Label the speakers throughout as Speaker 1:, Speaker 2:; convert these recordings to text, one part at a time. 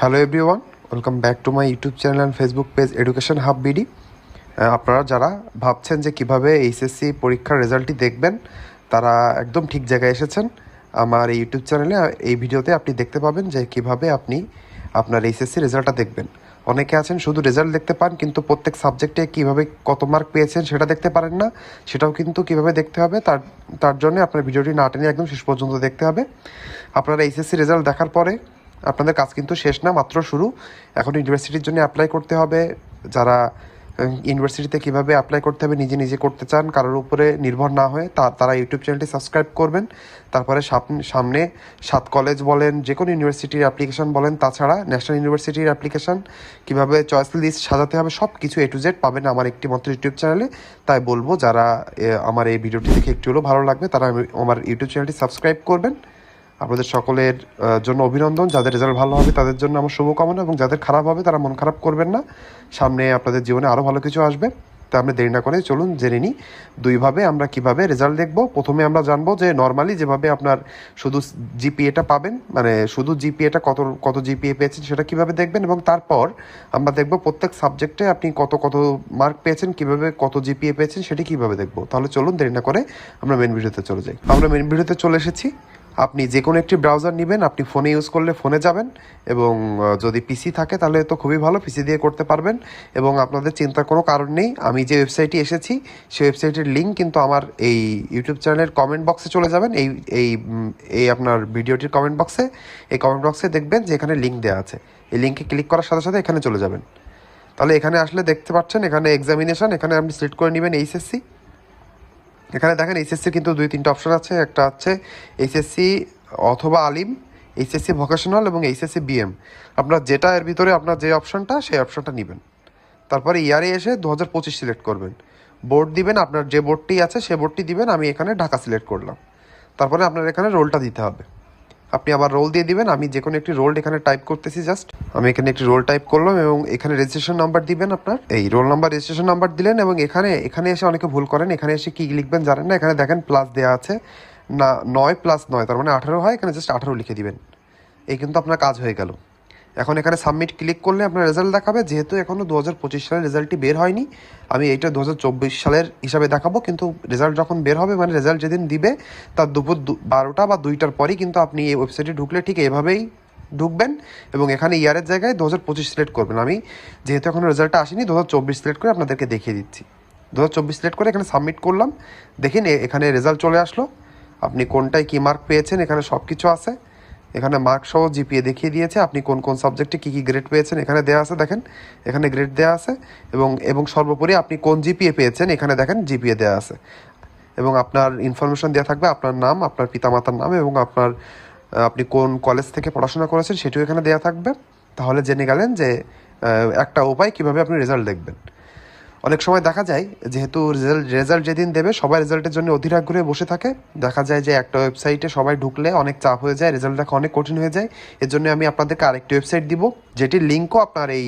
Speaker 1: Hello everyone, welcome back to my YouTube channel and Facebook page education hub BD. আপনারা যারা ভাবছেন যে কিভাবে এইচএসসি পরীক্ষার রেজাল্টটি দেখবেন, তারা একদম ঠিক জায়গায় এসেছেন। আমার এই ইউটিউব চ্যানেলে এই ভিডিওতে আপনি দেখতে পাবেন যে কিভাবে আপনি আপনার এইচএসসি রেজাল্টটা দেখবেন। অনেকে আছেন শুধু রেজাল্ট দেখতে পান, কিন্তু প্রত্যেক সাবজেক্টে কীভাবে কত মার্ক পেয়েছেন সেটা দেখতে পারেন না। সেটাও কিন্তু কীভাবে দেখতে হবে তার জন্য আপনার ভিডিওটি না টেনে একদম শেষ পর্যন্ত দেখতে হবে। আপনারা এইচএসসি রেজাল্ট দেখার পরে আপনাদের কাজ কিন্তু শেষ না, মাত্র শুরু। এখন ইউনিভার্সিটির জন্য অ্যাপ্লাই করতে হবে। যারা ইউনিভার্সিটিতে কীভাবে অ্যাপ্লাই করতে হবে নিজে নিজে করতে চান, কারোর উপরে নির্ভর না হয়ে, তারা ইউটিউব চ্যানেলটি সাবস্ক্রাইব করবেন। তারপরে সামনে 7 কলেজ বলেন, যে কোনো ইউনিভার্সিটির অ্যাপ্লিকেশান বলেন, তাছাড়া ন্যাশনাল ইউনিভার্সিটির অ্যাপ্লিকেশান কীভাবে চয়েস লিস্ট সাজাতে হবে, সব কিছু A to Z পাবেন আমার একটি মাত্র ইউটিউব চ্যানেলে। তাই বলবো, যারা আমার এই ভিডিওটি দেখে একটু হলেও ভালো লাগবে, তারা আমার ইউটিউব চ্যানেলটি সাবস্ক্রাইব করবেন। আপনাদের সকলের জন্য অভিনন্দন। যাদের রেজাল্ট ভালো হবে তাদের জন্য আমার শুভকামনা, এবং যাদের খারাপ হবে তারা মন খারাপ করবেন না। সামনে আপনাদের জীবনে আরও ভালো কিছু আসবে। তা আমরা দেরি না করে চলুন জেনে নিই দুইভাবে আমরা কিভাবে রেজাল্ট দেখব। প্রথমে আমরা জানবো যে নর্মালি যেভাবে আপনার শুধু জিপিএটা পাবেন, মানে শুধু জিপিএটা কত জিপিএ পেয়েছেন সেটা কিভাবে দেখবেন, এবং তারপর আমরা দেখব প্রত্যেক সাবজেক্টে আপনি কত মার্ক পেয়েছেন, কিভাবে কত জিপিএ পেয়েছেন সেটি কিভাবে দেখব। তাহলে চলুন দেরি না করে আমরা মেন ভিডিওতে চলে যাই। আমরা মেন ভিডিওতে চলে এসেছি। আপনি যে কোনো একটি ব্রাউজার নেবেন। আপনি ফোনে ইউজ করলে ফোনে যাবেন, এবং যদি পিসি থাকে তাহলে তো খুবই ভালো, পিসি দিয়ে করতে পারবেন। এবং আপনাদের চিন্তার কোনো কারণ নেই, আমি যে ওয়েবসাইটে এসেছি সেই ওয়েবসাইটের লিঙ্ক কিন্তু আমার এই ইউটিউব চ্যানেলের কমেন্ট বক্সে চলে যাবেন। এই আপনার ভিডিওটির কমেন্ট বক্সে, এই কমেন্ট বক্সে দেখবেন যে এখানে লিঙ্ক দেওয়া আছে। এই লিঙ্কে ক্লিক করার সাথে সাথে এখানে চলে যাবেন। তাহলে এখানে আসলে দেখতে পাচ্ছেন এখানে এক্সামিনেশান, এখানে আপনি সিলেক্ট করে নেবেন এইচএসসি। এখানে দেখেন এইচএসসি কিন্তু 2-3টা অপশন আছে। একটা হচ্ছে এইচএসসি অথবা আলিম, এইচএসসি ভোকেশনাল এবং এইচএসসি বিএম। আপনার যেটা এর ভিতরে আপনার যে অপশনটা, সেই অপশনটা নেবেন। তারপরে ইয়ারে এসে 2025 সিলেক্ট করবেন। বোর্ড দিবেন, আপনার যে বোর্ডটি আছে সে বোর্ডটি দিবেন। আমি এখানে ঢাকা সিলেক্ট করলাম। তারপরে আপনার এখানে রোলটা দিতে হবে। আপনি আবার রোল দিয়ে দিবেন। আমি যে কোনো একটি রোল এখানে টাইপ করতেছি। জাস্ট আমি এখানে একটি রোল টাইপ করলাম, এবং এখানে রেজিস্ট্রেশন নাম্বার দিবেন। আপনার এই রোল নাম্বার রেজিস্ট্রেশন নাম্বার দিলেন, এবং এখানে এসে অনেকে ভুল করেন। এখানে এসে কী লিখবেন জানেন না। এখানে দেখেন প্লাস দেওয়া আছে না, 9 + 9 তার মানে 18 হয়। এখানে জাস্ট 18 লিখে দিবেন। এই কিন্তু আপনার কাজ হয়ে গেল। এখন এখানে সাবমিট ক্লিক করলে আপনার রেজাল্ট দেখাবে। যেহেতু এখনও 2025 সালের রেজাল্টটি বের হয়নি, আমি এইটা 2024 সালের হিসাবে দেখাবো। কিন্তু রেজাল্ট যখন বের হবে, মানে রেজাল্ট যেদিন দিবে তার দুপুর 12টা বা 2টার পরই কিন্তু আপনি এই ওয়েবসাইটে ঢুকলে ঠিক এভাবেই ঢুকবেন, এবং এখানে ইয়ারের জায়গায় 2025 সিলেক্ট করবেন। আমি যেহেতু এখনও রেজাল্টটা আসেনি, 2024 সিলেক্ট করে আপনাদেরকে দেখিয়ে দিচ্ছি। 2024 সিলেক্ট করে এখানে সাবমিট করলাম। দেখেন এখানে রেজাল্ট চলে আসলো। আপনি কোনটায় কী মার্ক পেয়েছেন এখানে সব কিছু আছে। এখানে মার্ক সহ জিপিএ দেখিয়ে দিয়েছে। আপনি কোন সাবজেক্টে কী গ্রেড পেয়েছেন এখানে দেওয়া আছে। দেখেন এখানে গ্রেড দেওয়া আছে, এবং সর্বোপরি আপনি কোন জিপিএ পেয়েছেন এখানে দেখেন জিপিএ দেওয়া আছে, এবং আপনার ইনফরমেশন দেওয়া থাকবে, আপনার নাম, আপনার পিতামাতার নাম, এবং আপনি কোন কলেজ থেকে পড়াশোনা করেছেন সেটিও এখানে দেওয়া থাকবে। তাহলে জেনে গেলেন যে একটা উপায় কীভাবে আপনি রেজাল্ট দেখবেন। অনেক সময় দেখা যায়, যেহেতু রেজাল্ট যেদিন দেবে সবাই রেজাল্টের জন্য অধীর আগ্রহে বসে থাকে। দেখা যায় যে একটা ওয়েবসাইটে সবাই ঢুকলে অনেক চাপ হয়ে যায়, রেজাল্ট দেখা অনেক কঠিন হয়ে যায়। এর জন্য আমি আপনাদেরকে আরেকটি ওয়েবসাইট দিব, যেটির লিঙ্কও আপনার এই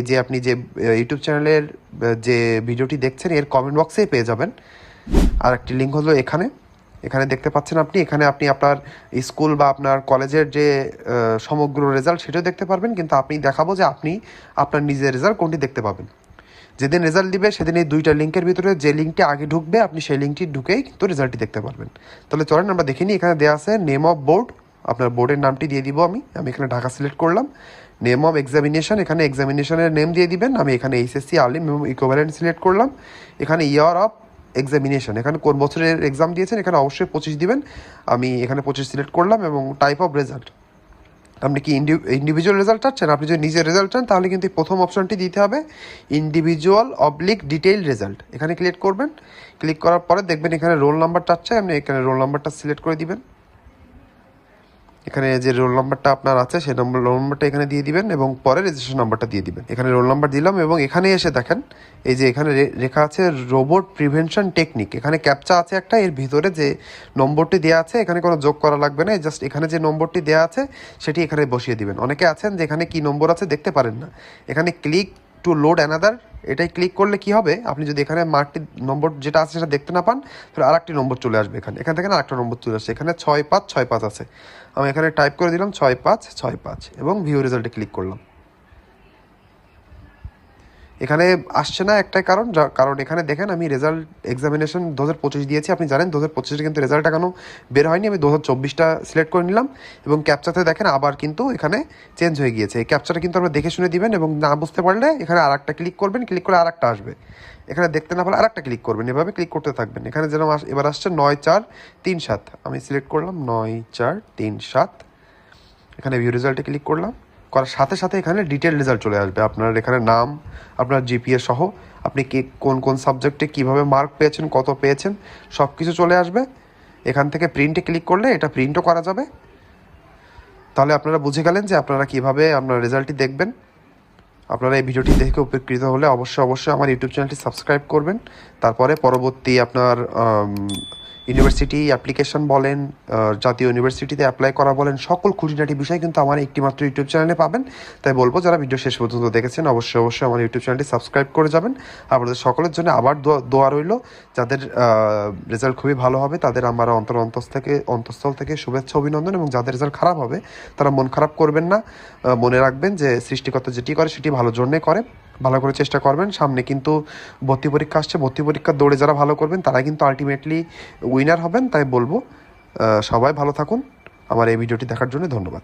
Speaker 1: যে আপনি যে ইউটিউব চ্যানেলের যে ভিডিওটি দেখছেন এর কমেন্ট বক্সেই পেয়ে যাবেন। আর একটি লিঙ্ক হলো এখানে দেখতে পাচ্ছেন আপনি। এখানে আপনি আপনার স্কুল বা আপনার কলেজের যে সমগ্র রেজাল্ট সেটাও দেখতে পারবেন, কিন্তু আপনি দেখাবো যে আপনি আপনার নিজের রেজাল্ট কোনটি দেখতে পাবেন। যেদিন রেজাল্ট দিবে সেদিন এই 2টা লিঙ্কের ভিতরে যে লিঙ্কটি আগে ঢুকবে, আপনি সেই লিঙ্কটি ঢুকেই কিন্তু রেজাল্টটি দেখতে পারবেন। তাহলে চলেন আমরা দেখে নিই। এখানে দেওয়া আছে নেম অফ বোর্ড, আপনার বোর্ডের নামটি দিয়ে দিব। আমি এখানে ঢাকা সিলেক্ট করলাম। নেম অফ এক্সামিনেশন, এখানে এক্সামিনেশনের নেম দিয়ে দিবেন। আমি এখানে এইচএসসি আলিম এবং ইকুইভ্যালেন্ট সিলেক্ট করলাম। এখানে ইয়ার অফ এক্সামিনেশন, এখানে কোন বছরের এক্সাম দিয়েছেন এখানে অবশ্যই 25 দিবেন। আমি এখানে 25 সিলেক্ট করলাম, এবং টাইপ অফ রেজাল্ট, আপনি কি ইন্ডিভিজুয়াল রেজাল্ট চাচ্ছেন। আপনি যদি নিজের রেজাল্ট চান তাহলে কিন্তু প্রথম অপশনটি দিতে হবে, ইন্ডিভিজুয়াল/ডিটেইল রেজাল্ট। এখানে ক্লিক করবেন। ক্লিক করার পরে দেখবেন এখানে রোল নাম্বার চাচ্ছে, আপনি এখানে রোল নাম্বারটা সিলেক্ট করে দিবেন। এখানে যে রোল নাম্বারটা আপনার আছে সেই রোল নাম্বারটা এখানে দিয়ে দিবেন, এবং পরে রেজিস্ট্রেশন নাম্বারটা দিয়ে দিবেন। এখানে রোল নাম্বার দিলাম, এবং এখানে এসে দেখেন এই যে এখানে লেখা আছে রোবট প্রিভেনশন টেকনিক। এখানে ক্যাপচা আছে একটা, এর ভিতরে যে নম্বরটি দেওয়া আছে এখানে কোনো যোগ করা লাগবে না। জাস্ট এখানে যে নম্বরটি দেওয়া আছে সেটি এখানে বসিয়ে দিবেন। অনেকে আছেন যে এখানে কী নম্বর আছে দেখতে পারেন না। এখানে ক্লিক টু লোড অ্যানাদার এটাই ক্লিক করলে কি হবে, আপনি যদি এখানে মার্কটি নম্বর যেটা আছে সেটা দেখতে না পান, তাহলে আরেকটি নম্বর চলে আসবে এখান থেকে আরেকটা নম্বর চলে আসছে, এখানে 6565 আছে। আমি এখানে টাইপ করে দিলাম 6565 এবং ভিউ রেজাল্টে ক্লিক করলাম। এখানে আসছে না একটাই কারণ এখানে দেখেন আমি রেজাল্ট এক্সামিনেশন 2025 দিয়েছি। আপনি জানেন 2025 কিন্তু রেজাল্ট এখনও বের হয়নি। আমি 2024টা সিলেক্ট করে নিলাম এবং ক্যাপচাতে দেখেন আবার কিন্তু এখানে চেঞ্জ হয়ে গিয়েছে। এই ক্যাপচাটা কিন্তু আপনারা দেখে শুনে দিবেন এবং না বুঝতে পারলে এখানে আর একটা ক্লিক করবেন, ক্লিক করে আর একটা আসবে। এখানে দেখতে না পারলে আর একটা ক্লিক করবেন, এভাবে ক্লিক করতে থাকবেন। এখানে যেরকম এবার আসছে 9437, আমি সিলেক্ট করলাম 9437। এখানে ভিউ রেজাল্টে ক্লিক করলাম, করার সাথে সাথে এখানে ডিটেল রেজাল্ট চলে আসবে। আপনার এখানে নাম, আপনার জিপিএ সহ আপনি কোন কোন সাবজেক্টে কীভাবে মার্ক পেয়েছেন, কত পেয়েছেন, সব কিছু চলে আসবে। এখান থেকে প্রিন্টে ক্লিক করলে এটা প্রিন্টও করা যাবে। তাহলে আপনারা বুঝে গেলেন যে আপনারা কীভাবে আপনার রেজাল্টটি দেখবেন। আপনারা এই ভিডিওটি দেখে উপকৃত হলে অবশ্যই আমার ইউটিউব চ্যানেলটি সাবস্ক্রাইব করবেন। তারপরে পরবর্তী আপনার ইউনিভার্সিটি অ্যাপ্লিকেশন বলেন, জাতীয় ইউনিভার্সিটিতে অ্যাপ্লাই করা বলেন, সকল খুঁটিনাটি বিষয় কিন্তু আমার একটিমাত্র ইউটিউব চ্যানেলে পাবেন। তাই বলবো যারা ভিডিও শেষ পর্যন্ত দেখেছেন অবশ্যই আমার ইউটিউব চ্যানেলটি সাবস্ক্রাইব করে যাবেন। আপনাদের সকলের জন্য আবার দোয়া রইল। যাদের রেজাল্ট খুবই ভালো হবে তাদের আমার অন্তঃস্থল থেকে শুভেচ্ছা অভিনন্দন, এবং যাদের রেজাল্ট খারাপ হবে তারা মন খারাপ করবেন না। মনে রাখবেন যে সৃষ্টিকর্তা যেটি করে সেটি ভালোর জন্যে করে। ভালো করে চেষ্টা করবেন। সামনে কিন্তু ভর্তি পরীক্ষা আসছে, ভর্তি পরীক্ষার দৌড়ে যারা ভালো করবেন তারা কিন্তু আলটিমেটলি উইনার হবেন। তাই বলবো সবাই ভালো থাকুন। আমার এই ভিডিওটি দেখার জন্য ধন্যবাদ।